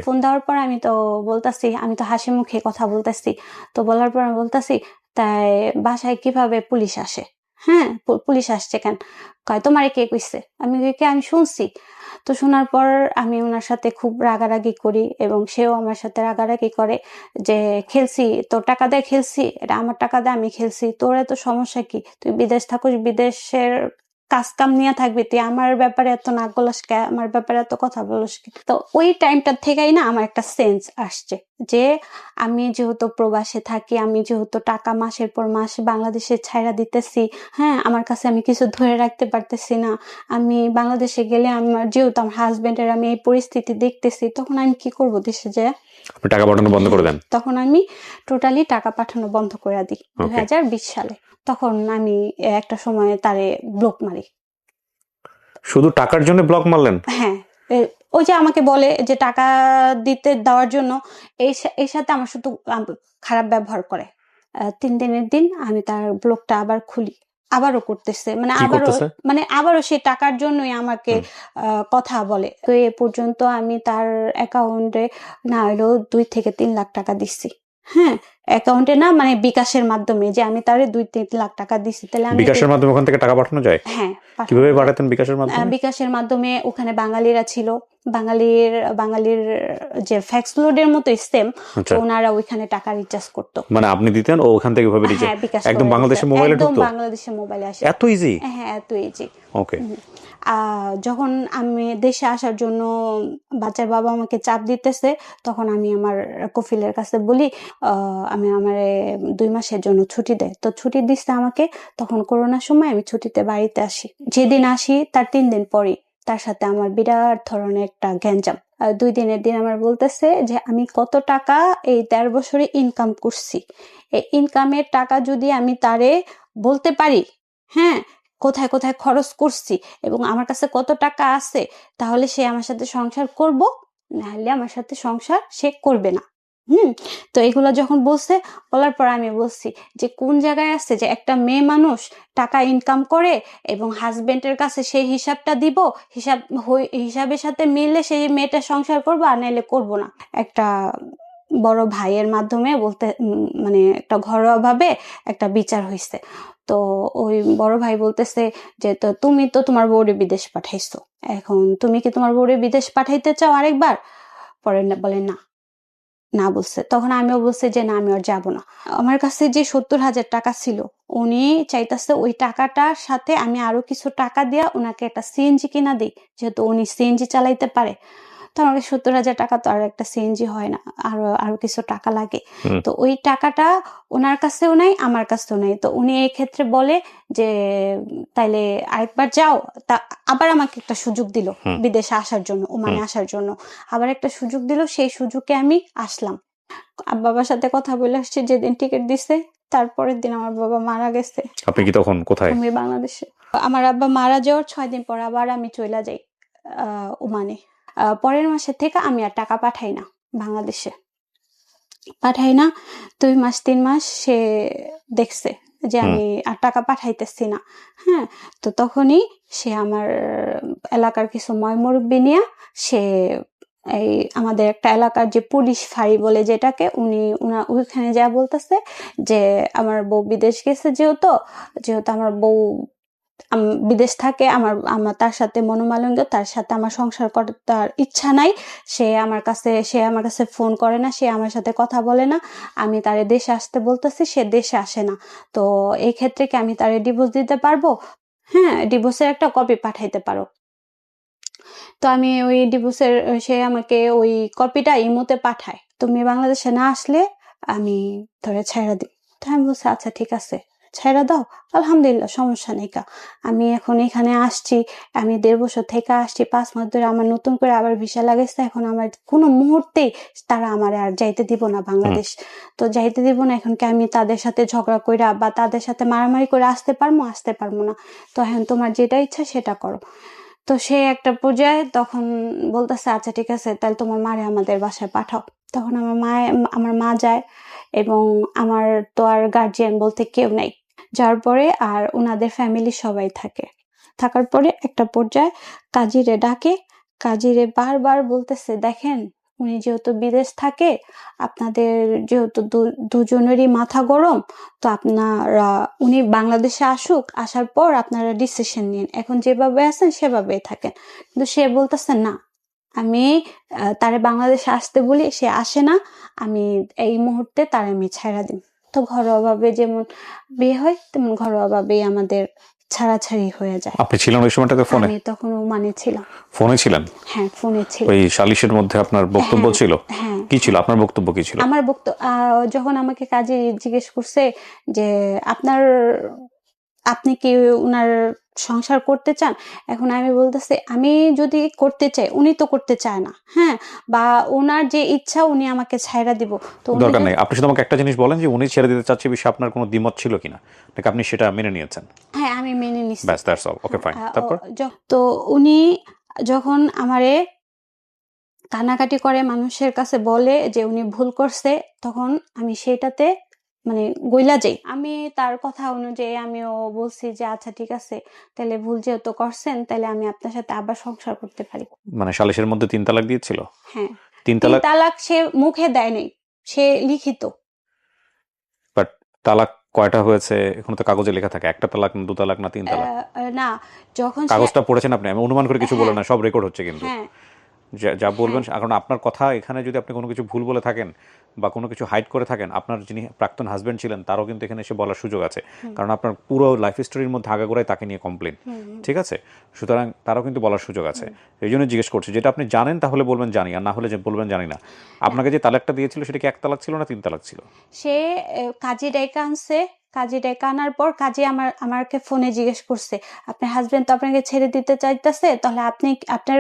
ফোন দেওয়ার পর আমি তো বলতাছি, আমি তো হাসি মুখে কথা বলতেছি, তো বলার পর আমি বলতাছি তাই বাসায় কিভাবে পুলিশ আসে? হ্যাঁ, পুলিশ আসছে কেন? কয় তোমারে কে কইছে? আমি শুনছি। তো শোনার পর আমি ওনার সাথে খুব রাগারাগি করি এবং সেও আমার সাথে রাগারাগি করে যে খেলছি, তোর টাকা দিয়ে খেলছি, এটা আমার টাকা দিয়ে আমি খেলছি, তোর এত সমস্যা কি? তুই বিদেশ থাকুস, বিদেশের কাজ কাম নিয়ে থাকবি, তুই আমার ব্যাপারে এত নাক গলাস কে, আমার ব্যাপারে এত কথা বলিস কে? তো ওই টাইমটা থেকেই না আমার একটা সেন্স আসছে যে আমি যেহেতু প্রবাসে থাকি, আমি যেহেতু টাকা মাসের পর মাস বাংলাদেশে ছাইরা দিতেছি, হ্যাঁ আমার কাছে আমি কিছু ধরে রাখতে পারতেছি না, আমি বাংলাদেশে গেলে আমার যেহেতু আমার হাজবেন্ডের আমি এই পরিস্থিতি দেখতেছি, তখন আমি কি করব? দেশে যায় টাকা পাঠানো বন্ধ করে দেন? তখন আমি টোটালি টাকা পাঠানো বন্ধ করে দিই 2020 সালে। তখন আমি একটা সময় তারে ব্লক মারি। শুধু টাকার জন্য ব্লক মারলেন? হ্যাঁ, ওই যে আমাকে বলে যে টাকা দেওয়ার জন্য, এই সাথে আমার শুধু খারাপ ব্যবহার করে। 3 দিনের দিন আমি তার ব্লকটা আবার খুলি, আবারও করতেছে, মানে আবারও সে টাকার জন্যই আমাকে কথা বলে। তো এ পর্যন্ত আমি তার অ্যাকাউন্টে না হলেও 2 থেকে 3 লাখ টাকা দিচ্ছি। হ্যাঁ, অ্যাকাউন্টে না, মানে বিকাশের মাধ্যমে, যে আমি তারে 2-3 লাখ টাকা দিচ্ছি। তাহলে আমি বিকাশের মাধ্যমে ওখান থেকে টাকা পাঠানো যায়? হ্যাঁ। কিভাবে পাঠাতেন বিকাশের মাধ্যমে? বিকাশের মাধ্যমে ওখানে বাঙালিরা ছিল, বাঙালির যে ফ্যাক্স লোডের মতো সেম, ওনারা ওইখানে টাকা রিচার্জ করতো। মানে আপনি দিতেন ও ওখান থেকে ভাবে রিচার্জ? একদম বাংলাদেশের মোবাইলে ঢুকতো? একদম বাংলাদেশের মোবাইলে আসে। এত ইজি? হ্যাঁ, এত ইজি। ওকে। যখন আমি দেশে আসার জন্য বাচ্চার বাবা আমাকে চাপ দিতেছে, তখন আমি আমার কফিলের কাছে বলি আমি আমার 2 মাসের জন্য ছুটি দেয়। তো ছুটি দিচ্ছে আমাকে, তখন করোনার সময় আমি ছুটিতে বাড়িতে আসি। যেদিন আসি তার 3 দিন পরই তার সাথে আমার বিরাট ধরনের একটা গ্যাঞ্জাম। 2 দিনের দিন আমার বলতেছে যে আমি কত টাকা এই 13 বছরে ইনকাম করছি, এই ইনকামের টাকা যদি আমি তারে বলতে পারি, হ্যাঁ কোথায় কোথায় খরচ করছি এবং আমার কাছে কত টাকা আছে, তাহলে সে আমার সাথে সংসার করব, নাহলে আমার সাথে সংসার সে করবে না। তো এগুলো যখন বলার পর আমি বলছি যে কোন জায়গায় আছে যে একটা মেয়ে মানুষ টাকা ইনকাম করে এবং হাজবেন্ডের কাছে সেই হিসাবটা দিব, হিসাবের সাথে মিললে সেই মেয়েটা সংসার করবো, আর নাইলে করবো না। একটা বড় ভাইয়ের মাধ্যমে মানে একটা ঘরোয়া ভাবে একটা বিচার হয়েছে। তো ওই বড় ভাই বলতেছে যে তুমি তো তোমার বউরে বিদেশ পাঠাইছো, এখন তুমি কি তোমার বউরে বিদেশ পাঠাইতে চাও আরেকবার? পরে বলে না বলছে। তখন আমিও বলছি যে না, আমি আর যাবো না। আমার কাছে যে 70,000 টাকা ছিল, উনি চাইতেছে ওই টাকাটার সাথে আমি আরো কিছু টাকা দিয়া ওনাকে একটা সিএনজি কিনা দিই, যেহেতু উনি সিএনজি চালাইতে পারে। তো আমাকে 70,000 টাকা তো আর একটা সিএনজি হয় না, আরো কিছু টাকা লাগে। তো ওই টাকাটা ওনার কাছেও নাই, আমার কাছেও নাই। তো উনি এই ক্ষেত্রে বলে যে তাইলে আরেকবার যাও। তা আবার আমাকে একটা সুযোগ দিল বিদেশে আসার জন্য, ওমানে আসার জন্য আবার একটা সুযোগ দিল। সেই সুযোগে আমি আসলাম। বাবার সাথে কথা বলে আসছি, যেদিন টিকিট দিছে তারপরের দিন আমার বাবা মারা গেছে। আপনি কি তখন কোথায়? আমি বাংলাদেশে। আমার আব্বা মারা যাওয়ার 6 দিন পর আবার আমি চলে যাই ওমানে। পরের মাসে থেকে আমি আর টাকা পাঠাই না বাংলাদেশে, পাঠাই না। 2 মাস 3 মাস সে দেখছে যে আমি আর টাকা পাঠাইতেছি না। হ্যাঁ, তো তখনই সে আমার এলাকার কিছু ময়মুরব্বি নিয়ে সে এই আমাদের একটা এলাকার যে পুলিশ ফাঁড়ি বলে যেটাকে, ওইখানে যা বলতেছে যে আমার বউ বিদেশ গেছে, যেহেতু আমার বউ বিদেশ থাকে, আমার তার সাথে মনোমালিন্য, তার সাথে আমার সংসার করার ইচ্ছা নাই। সে আমার কাছে ফোন করে না, সে আমার সাথে কথা বলে না। আমি তারে দেশে আসতে বলতেছি, সে দেশে আসে না। তো এই ক্ষেত্রে কি আমি তারে ডিভোর্স দিতে পারবো? হ্যাঁ, ডিভোর্সের একটা কপি পাঠাইতে পারো। তো আমি ওই ডিভোর্সের, সে আমাকে ওই কপিটা ইমোতে পাঠায়, তুমি বাংলাদেশে না আসলে আমি ধরে ছাইড়া দিই। তো আমি বলছি আচ্ছা ঠিক আছে, ছাইড়া দাও, আলহামদুলিল্লাহ, সমস্যা নেই। আমি এখন এখানে আসছি, আমি 1.5 বছর থেকে আসছি, 5 মাস ধরে আমার নতুন করে আবার ভিসা লাগাইছে। এখন আমার কোনো মুহূর্তেই তারা আমার আর যাইতে দিব না বাংলাদেশ। তো যাইতে দিব না, এখন কি আমি তাদের সাথে ঝগড়া কইরা বা তাদের সাথে মারামারি করে আসতে পারবো না। তো এখন তোমার যেটা ইচ্ছা সেটা করো। তো সে একটা পর্যায়ে তখন বলতেছে আচ্ছা ঠিক আছে, তাহলে তোমার মারে আমাদের বাসায় পাঠাও। তখন আমার মা যায়, এবং আমার তো আর গার্জিয়ান বলতে কেউ নাই। যার পরে আর ওনাদের ফ্যামিলি সবাই থাকার পরে একটা পর্যায়ে কাজীরে ডাকে। কাজীরে বারবার বলতেছে দেখেন, উনি যেহেতু বিদেশ থাকে, আপনাদের যেহেতু দুজনেরই মাথা গরম, তো উনি বাংলাদেশে আসার পর আপনারা ডিসিশন নিন, এখন যেভাবে আছেন সেভাবেই থাকেন। কিন্তু সে বলতেছে না, আমি তারে বাংলাদেশে আসতে বলি, সে আসে না, আমি এই মুহূর্তে তারে আমি ছাইড়া দিই। তো ঘরোয়াভাবে যেমন বিয়ে হয়, তেমন ঘরোয়াভাবেই আমাদের ছাড়াছাড়ি হয়ে যায়। আপনি ছিলেন ওই সময়টাতে ফোনে? আমি তখন ওমানে ছিলাম। ফোনে ছিলেন? হ্যাঁ, ফোনে ছিলাম। ওই সালিশের মধ্যে আপনার বক্তব্য ছিল? হ্যাঁ। কি ছিল আপনার বক্তব্য? কি ছিল আমার বক্তব্য? যখন আমাকে কাজী জিজ্ঞেস করছে যে আপনি কি উনার সংসার করতে চান, এখন আমি বলতেছি আমি যদি করতে চাই, উনি তো করতে চায় না। হ্যাঁ, বা ওনার যে ইচ্ছা উনি আমাকে ছাইড়া দিব, তো দরকার নেই। আপনি শুধু আমাকে একটা জিনিস বলেন যে উনি ছেড়ে দিতে চাচ্ছে বিষয়ে আপনার কোনো দ্বিমত ছিল কিনা, নাকি আপনি সেটা মেনে নিয়েছেন? হ্যাঁ, আমি মেনে নিছি। ব্যাস, দ্যাটস অল। Okay, fine. তারপর? তো উনি যখন আমারে কান্নাকাটি করে, মানুষের কাছে বলে যে উনি ভুল করছে, তখন আমি সেটাতে মানে গইলা যাই। আমি তার কথা অনুযায়ী আমিও বলছি যে আচ্ছা ঠিক আছে, তাহলে ভুল যেহেতু করছেন, তাহলে আমি আপনার সাথে আবার সংসার করতে পারি। মানে সালিশের মধ্যে 3 তালাক দিয়েছিল? হ্যাঁ, 3 3 তালাক সে মুখে দেয় নাই, সে লিখিত। বাট তালাক কয়টা হয়েছে এখন তো কাগজে লেখা থাকে, একটা তালাক না 2 তালাক না 3 তালাক? না, যখন কাগজটা পড়েছেন আপনি? আমি অনুমান করে কিছু বলে না, সব রেকর্ড হচ্ছে কিন্তু। হ্যাঁ, যা বলবেন, কারণ আপনার কথা এখানে যদি আপনি কোনো কিছু ভুল বলে থাকেন বা কোনো কিছু হাইড করে থাকেন, আপনার যিনি প্রাক্তন হাজবেন্ড ছিলেন তারও কিন্তু এখানে এসে বলার সুযোগ আছে, কারণ আপনার পুরো লাইফ স্টোরির মধ্যে আগাগোড়াই তাকে নিয়ে কমপ্লেন। ঠিক আছে, সুতরাং তারও কিন্তু বলার সুযোগ আছে। এই জন্য জিজ্ঞেস করছি, যেটা আপনি জানেন তাহলে বলবেন জানি, আর না হলে বলবেন জানি না। আপনাকে যে তালাকটা দিয়েছিল সেটা কি 1 তালাক ছিল না 3 তালাক ছিল? সে কাজী ডাইকা আনছে, কাজী ডেকে আনার পর কাজী আমাকে ফোনে জিজ্ঞেস করছে, আপনার হাজবেন্ড তো আপনাকে ছেড়ে দিতে চাইতেছে, তাহলে আপনার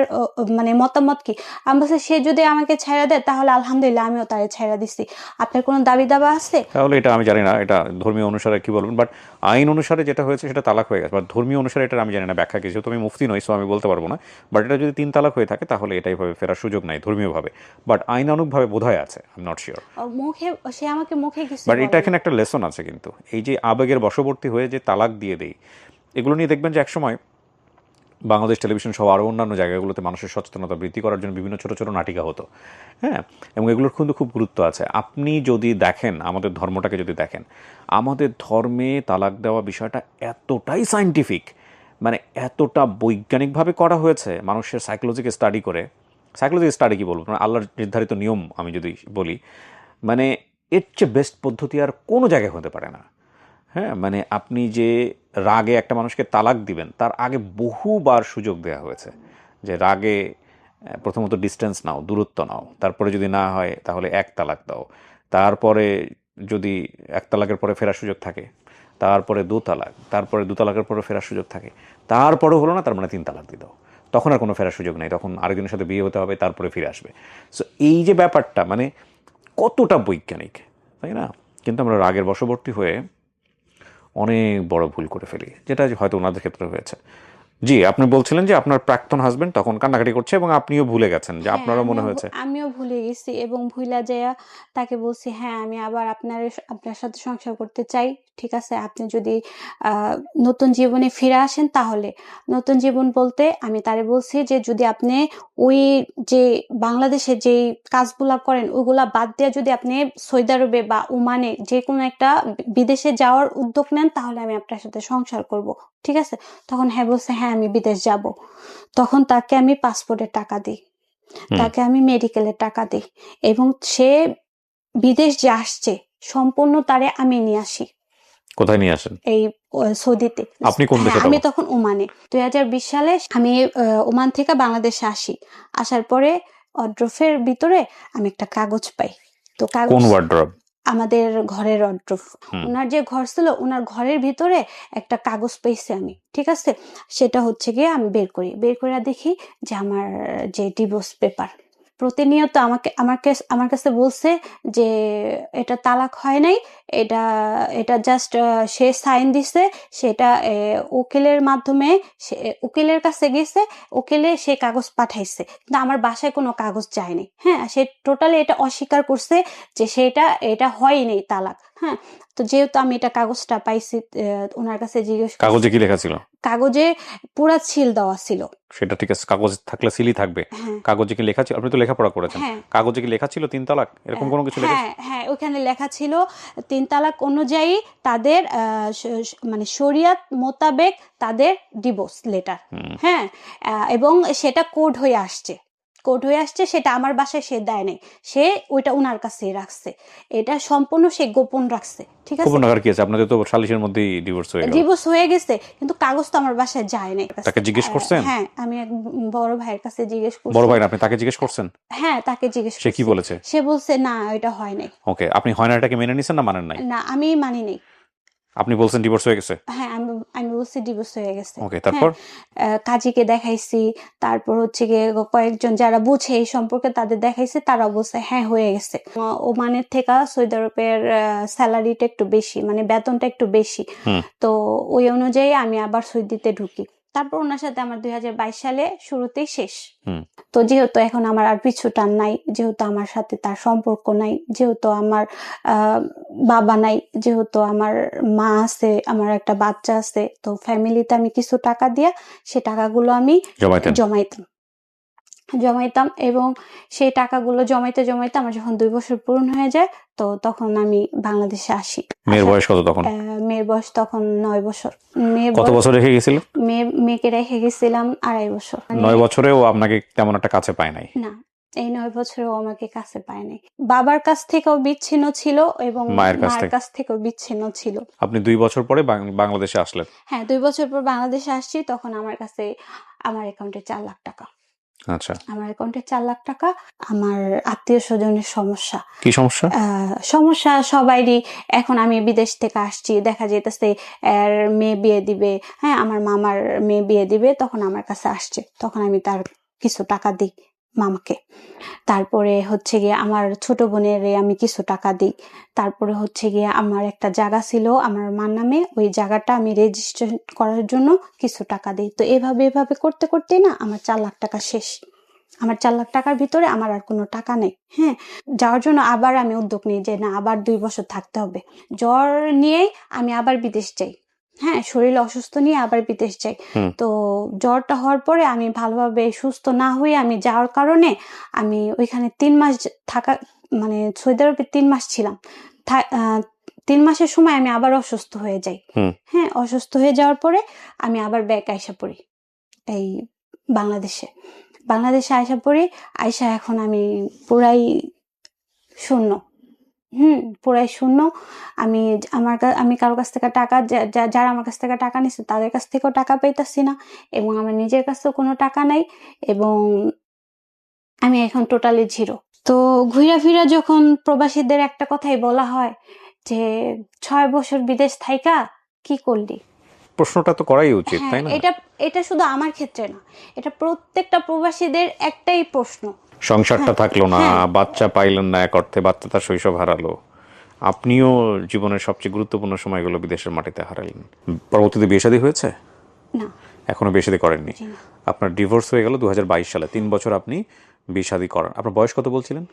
মানে মতামত কি? আমি বলছি, সে যদি আমাকে ছেড়ে দেয় তাহলে আলহামদুলিল্লাহ, আমিও তারে ছেড়ে দিছি। আপনার কোনো দাবি দাবা আছে? তাহলে এটা আমি জানি না, এটা ধর্মীয় অনুসারে কি বলবেন, বাট আইন অনুসারে যেটা হয়েছে সেটা তালাক হয়ে গেছে, বাট ধর্মীয় অনুসারে এটা আমি জানি না ব্যাখ্যা কিছু, তুমি মুফতি নই, সো আমি বলতে পারবো না। বাট এটা যদি 3 তালাক হয়ে থাকে তাহলে এটাই ভাবে ফেরার সুযোগ নাই ধর্মীয়ভাবে, বাট আইনানুগভাবে বোধহয় আছে, আই এম নট শিওর। সে আমাকে মুখে কিছু বাট এটা বলে এখানে একটা লেসন আছে কিন্তু, এই যে আবেগের বশবর্তী হয়ে যে তালাক দিয়ে দেই, এগুলো নিয়ে দেখবেন যে একসময় বাংলাদেশ টেলিভিশন সহ আরও অন্যান্য জায়গাগুলোতে মানুষের সচেতনতা বৃদ্ধি করার জন্য বিভিন্ন ছোটো ছোটো নাটিকা হতো, হ্যাঁ, এবং এগুলোর কিন্তু খুব গুরুত্ব আছে। আপনি যদি দেখেন আমাদের ধর্মটাকে, যদি দেখেন আমাদের ধর্মে তালাক দেওয়া বিষয়টা এতটাই সায়েন্টিফিক, মানে এতটা বৈজ্ঞানিকভাবে করা হয়েছে, মানুষের সাইকোলজিকে স্টাডি করে, সাইকোলজিকে স্টাডি কী বলবো, মানে আল্লাহর নির্ধারিত নিয়ম আমি যদি বলি, মানে এর চেয়ে বেস্ট পদ্ধতি আর কোনো জায়গায় হতে পারে না। হ্যাঁ, মানে আপনি যে রাগে একটা মানুষকে তালাক দিবেন, তার আগে বহুবার সুযোগ দেওয়া হয়েছে যে রাগে প্রথমত ডিস্টেন্স নাও, দূরত্ব নাও, তারপরে যদি না হয় তাহলে 1 তালাক দাও, তারপরে যদি 1 তালাকের পরে ফেরার সুযোগ থাকে, তারপরে 2 তালাক, তারপরে 2 তালাকের পরে ফেরার সুযোগ থাকে, তারপরেও হলো না, তার মানে 3 তালাক দিয়ে দাও, তখন আর কোনো ফেরার সুযোগ নেই, তখন আরেকজনের সাথে বিয়ে হতে হবে, তারপরে ফিরে আসবে। সো এই যে ব্যাপারটা, মানে কতটা বৈজ্ঞানিক, তাই না? কিন্তু আমরা রাগের বশবর্তী হয়ে অনেক বড় ভুল করে ফেলি, যেটা হয়তো ওনাদের ক্ষেত্রে হয়েছে। জি, আপনি বলছিলেন যে আপনার প্রাক্তন হাজবেন্ড তখন কান্নাকাটি করছে এবং আপনিও ভুলে গেছেন, যে হ্যাঁ, আপনারও মনে হয়েছে। আমিও ভুলে গেছি এবং ভুলা যাইয়া তাকে বলছি, হ্যাঁ আমি আবার আপনার সাথে সংসার করতে চাই, ঠিক আছে, আপনি যদি নতুন জীবনে ফিরে আসেন তাহলে। নতুন জীবন বলতে আমি তারে বলছি যে যদি আপনি ওই যে বাংলাদেশে যেই কাজগুলা করেন ওইগুলা বাদ দিয়ে যদি আপনি সৌদি আরবে বা ওমানে যে কোনো একটা বিদেশে যাওয়ার উদ্যোগ নেন তাহলে আমি আপনার সাথে সংসার করব, ঠিক আছে? তখন হ্যাঁ বলছে, হ্যাঁ আমি বিদেশ যাব। তখন তাকে আমি পাসপোর্টের টাকা দিই, তাকে আমি মেডিকেলের টাকা দিই, এবং সে বিদেশ যে আসছে সম্পূর্ণ তারে আমি নিয়ে আসি। কোথায় নিয়ে আসেন? এই সৌদিতে। আপনি কোন দেশে? আমি তখন ওমানে। 2020 সালে আমি ওমান থেকে বাংলাদেশে আসি। আসার পরে ওয়ার্ড্রোফের ভিতরে আমি একটা কাগজ পাই। তো কোন ওয়ার্ড্রোব? আমাদের ঘরের ওয়ার্ড্রোব। ওনার যে ঘর ছিল ওনার ঘরের ভিতরে একটা কাগজ পেয়েছি আমি, ঠিক আছে? সেটা হচ্ছে গিয়ে আমি বের করে দেখি যে আমার যে ডিভোর্স পেপার। প্রতিনিয়ত আমার কাছে বলছে যে এটা তালাক হয় নাই, এটা জাস্ট সে সাইন দিছে, সেটা উকিলের মাধ্যমে উকিলের কাছে গেছে, উকিলে সে কাগজ পাঠাইছে, কিন্তু আমার বাসায় কোনো কাগজ যায়নি। হ্যাঁ, সে টোটালি এটা অস্বীকার করছে যে এটা হয়নি তালাক। হ্যাঁ, তো যেহেতু আমি এটা কাগজটা পাইছি, ওনার কাছে জিজ্ঞেস করছি। কাগজে কি লেখা ছিল? কাগজে পুরা ছিল দেওয়া ছিল। সেটা ঠিক আছে, কাগজ থাকলে সিলই থাকবে। কাগজে কি লেখা ছিল? আপনি তো লেখাপড়া করেছেন, কাগজে কি লেখা ছিল 3 তালাক, এরকম কোনো কিছু লেখা? হ্যাঁ, ওখানে লেখা ছিল 3 তালাক অনুযায়ী তাদের মানে শরিয়ত মোতাবেক তাদের ডিভোর্স লেটার। হ্যাঁ, এবং সেটা কোড হয়ে আসছে, সেটা আমার বাসায় সে দেয় নাই, সে ওইটা ওনার কাছেই রাখছে, এটা সম্পূর্ণ সে গোপন রাখছে, ঠিক আছে? গোপন রাখার কি আছে? আপনাদের তো সালিশের মধ্যেই ডিভোর্স হয়ে গেছে, কিন্তু কাগজ তো আমার বাসায় যায় নাই। তাকে জিজ্ঞেস করছেন? হ্যাঁ, আমি এক বড় ভাইয়ের কাছে জিজ্ঞেস করছি। বড় ভাই না, আপনি তাকে জিজ্ঞেস করছেন? হ্যাঁ, তাকে জিজ্ঞেস করছি। সে কি বলেছে? সে বলছে না, এটা হয় নাই। ওকে, আপনি হয় না এটাকে মেনে নিছেন না মানেন নাই? না, আমি মানি নাই। আপনি বলছেন ডিভোর্স হয়ে গেছে? হ্যাঁ, আমি বলছি ডিভোর্স হয়ে গেছে। ওকে, তারপর? কাজীকে দেখাইছি, তারপর হচ্ছে গিয়ে কয়েকজন যারা বুঝে এই সম্পর্কে তাদের দেখাইছে, তারা বলছে হ্যাঁ হয়ে গেছে। ওমানের থেকে সৌদি আরবের স্যালারিটা একটু বেশি, মানে বেতনটা একটু বেশি, তো ওই অনুযায়ী আমি আবার সৌদিতে ঢুকি। তারপর ওনার সাথে আমার 2022 সালে শুরুতেই শেষ। তো যেহেতু এখন আমার আর পিছু টান নাই, যেহেতু আমার সাথে তার সম্পর্ক নাই, যেহেতু আমার বাবা নাই, যেহেতু আমার মা আছে, আমার একটা বাচ্চা আছে, তো ফ্যামিলিতে আমি কিছু টাকা দিয়া সে টাকাগুলো আমি জমাইতাম এবং সেই টাকাগুলো জমাইতে আমার যখন 2 বছর পূর্ণ হয়ে যায়, তো তখন আমি বাংলাদেশে আসি। মেয়ের বয়স কত তখন? মেয়ের বয়স তখন 9 বছর। কত বছর রেখে গেছিল? মেয়েকে রেখে গেছিলাম 2.5 বছর। 9 বছরেও আপনাকে তেমন একটা কাছে পায় নাই? না, এই 9 বছরেও আমাকে কাছে পায় নাই। বাবার কাছ থেকেও বিচ্ছিন্ন ছিল এবং মায়ের কাছ থেকেও বিচ্ছিন্ন ছিল। আপনি 2 বছর পরে বাংলাদেশে আসলেন? হ্যাঁ, 2 বছর পর বাংলাদেশে আসছি, তখন আমার কাছে আমার অ্যাকাউন্টে 4 লাখ টাকা। আচ্ছা, আমার অ্যাকাউন্টে 4 লাখ টাকা। আমার আত্মীয় স্বজনের সমস্যা, কি সমস্যা? সমস্যা সবাইরই। এখন আমি বিদেশ থেকে আসছি, দেখা যেতেছে এর মেয়ে বিয়ে দিবে, হ্যাঁ আমার মামার মেয়ে বিয়ে দিবে, তখন আমার কাছে আসছে, তখন আমি তার কিছু টাকা দিই মামাকে। তারপরে হচ্ছে গিয়ে আমার ছোট বোনের আমি কিছু টাকা দিই। তারপরে হচ্ছে গিয়ে আমার একটা জায়গা ছিল আমার মার নামে, ওই জায়গাটা আমি রেজিস্ট্রেশন করার জন্য কিছু টাকা দিই। তো এভাবে করতে করতেই না আমার 4 লাখ টাকা শেষ। আমার 4 লাখ টাকার ভিতরে আমার আর কোনো টাকা নেই। হ্যাঁ, যাওয়ার জন্য আবার আমি উদ্যোগ নিই যে না, আবার 2 বছর থাকতে হবে। জ্বর নিয়ে আমি আবার বিদেশ যাই। হ্যাঁ, শরীর অসুস্থ নিয়ে আবার বিদেশ যাই। তো জ্বরটা হওয়ার পরে আমি ভালোভাবে সুস্থ না হয়ে আমি যাওয়ার কারণে আমি ওইখানে 3 মাস থাকা, মানে সৌদি আরবে 3 মাস ছিলাম। 3 মাসের সময় আমি আবার অসুস্থ হয়ে যাই। হ্যাঁ, অসুস্থ হয়ে যাওয়ার পরে আমি আবার ব্যাক আইসা পড়ি এই বাংলাদেশে। আইসা পড়ি। আইসা এখন আমি পুরাই শূন্য। পুরাই শূন্য। আমি কারো কাছ থেকে টাকা, যারা আমার কাছ থেকে টাকা নিচ্ছে তাদের কাছ থেকেও টাকা পাইতাছি না, এবং আমার নিজের কাছেও কোনো টাকা নাই, এবং আমি এখন টোটালি জিরো। তো ঘুরা ফিরা যখন প্রবাসীদের একটা কথাই বলা হয় যে 6 বছর বিদেশ থাইকা কি করলি? প্রশ্নটা তো করাই উচিত, তাই না? এটা শুধু আমার ক্ষেত্রে না, এটা প্রত্যেকটা প্রবাসীদের একটাই প্রশ্ন। সংসারটা থাকলো না, বাচ্চা পাইলেন না, এক অর্থে বাচ্চা তার শৈশব হারালো। আপনিও জীবনের সবচেয়ে গুরুত্বপূর্ণ সময়গুলো বিদেশের মাটিতে হারালেন। পরবর্তীতে বিয়ে শাদী হয়েছে? না, এখনো বিয়ে শাদী করেননি। জি না। আপনার ডিভোর্স হয়ে গেল 2022 সালে। 3 বছর আপনি বিয়ে শাদী করেন। আপনার বয়স কত বলছিলেন?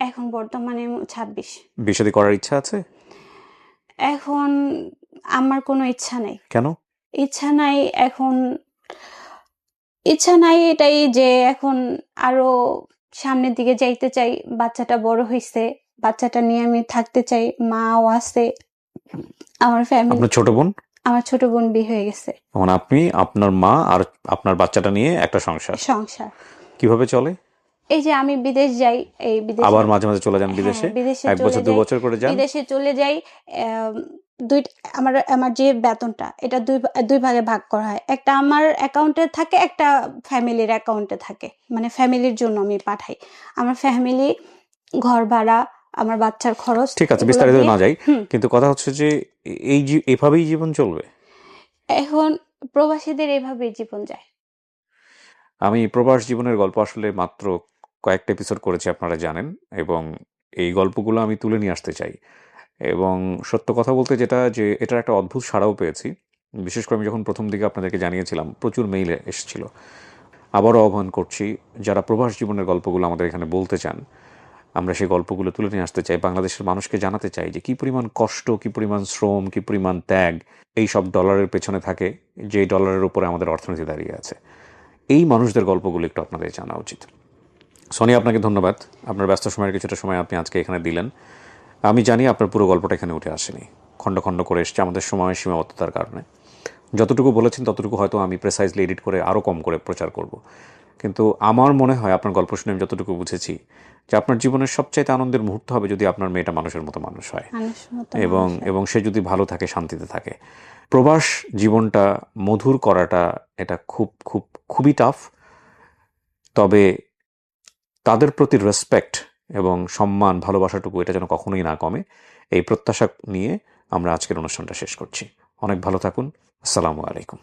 এখন বর্তমানে 26। বিয়ে শাদী করার ইচ্ছা আছে? এখন আমার কোনো ইচ্ছা নাই। কেন? ইচ্ছা নাই এখন, ইচ্ছা নাই এটাই যে এখন আরো সামনের দিকে যাইতে চাই। বাচ্চাটা বড় হইছে, বাচ্চাটা নিয়ে আমি থাকতে চাই। মাও আছে, আমার ফ্যামিলি। আপনার ছোট বোন? আমার ছোট বোন বিয়ে হয়ে গেছে। এখন আপনি, আপনার মা আর আপনার বাচ্চাটা নিয়ে একটা সংসার। কিভাবে চলে? এই যে আমি বিদেশ যাই, এই বিদেশে আবার মাঝে মাঝে চলে যান বিদেশে, বিদেশে 1 বছর 2 বছর করে যান। বিদেশে চলে যাই। আমার যে বেতনটা, এটা দুই ভাগে ভাগ করা হয়। একটা আমার অ্যাকাউন্টে থাকে, একটা ফ্যামিলির অ্যাকাউন্টে থাকে। মানে ফ্যামিলির জন্য আমি পাঠাই। আমার ফ্যামিলি, ঘর ভাড়া, আমার বাচ্চার খরচ। ঠিক আছে, বিস্তারিত না যাই, কিন্তু কথা হচ্ছে যে এভাবেই জীবন চলবে। এখন প্রবাসীদের এভাবেই জীবন যায়। আমি প্রবাস জীবনের গল্প আসলে মাত্র কয়েকটা এপিসোড করেছি, আপনারা জানেন, এবং এই গল্পগুলো আমি তুলে নিয়ে আসতে চাই। এবং সত্য কথা বলতে যেটা, যে এটার একটা অদ্ভুত সাড়াও পেয়েছি। বিশেষ করে আমি যখন প্রথম দিকে আপনাদেরকে জানিয়েছিলাম, প্রচুর মেইল এসেছিল। আবারও আহ্বান করছি, যারা প্রবাস জীবনের গল্পগুলো আমাদের এখানে বলতে চান, আমরা সেই গল্পগুলো তুলে নিয়ে আসতে চাই। বাংলাদেশের মানুষকে জানাতে চাই যে কী পরিমাণ কষ্ট, কী পরিমাণ শ্রম, কী পরিমাণ ত্যাগ এই সব ডলারের পেছনে থাকে, যে ডলারের উপরে আমাদের অর্থনীতি দাঁড়িয়ে আছে। এই মানুষদের গল্পগুলো একটু আপনাদের জানা উচিত। সোনিয়া, আপনাকে ধন্যবাদ। আপনার ব্যস্ত সময়ের কিছুটা সময় আপনি আজকে এখানে দিলেন। আমি জানি আপনার পুরো গল্পটা এখানে উঠে আসেনি, খণ্ড খণ্ড করে এসছে আমাদের সময় সীমাবদ্ধতার কারণে। যতটুকু বলেছেন ততটুকু হয়তো আমি প্রেসাইজলি এডিট করে আরও কম করে প্রচার করব। কিন্তু আমার মনে হয় আপনার গল্প শুনে আমি যতটুকু বুঝেছি যে আপনার জীবনের সবচাইতে আনন্দের মুহূর্ত হবে যদি আপনার মেয়েটা মানুষের মতো মানুষ হয়, এবং সে যদি ভালো থাকে, শান্তিতে থাকে। প্রবাস জীবনটা মধুর করাটা এটা খুবই টাফ। তবে তাদের প্রতি রেসপেক্ট এবং সম্মান, ভালোবাসাটুকু এটা যেন কখনোই না কমে, এই প্রত্যাশা নিয়ে আমরা আজকের অনুষ্ঠানটা শেষ করছি। অনেক ভালো থাকুন। আসসালামু আলাইকুম।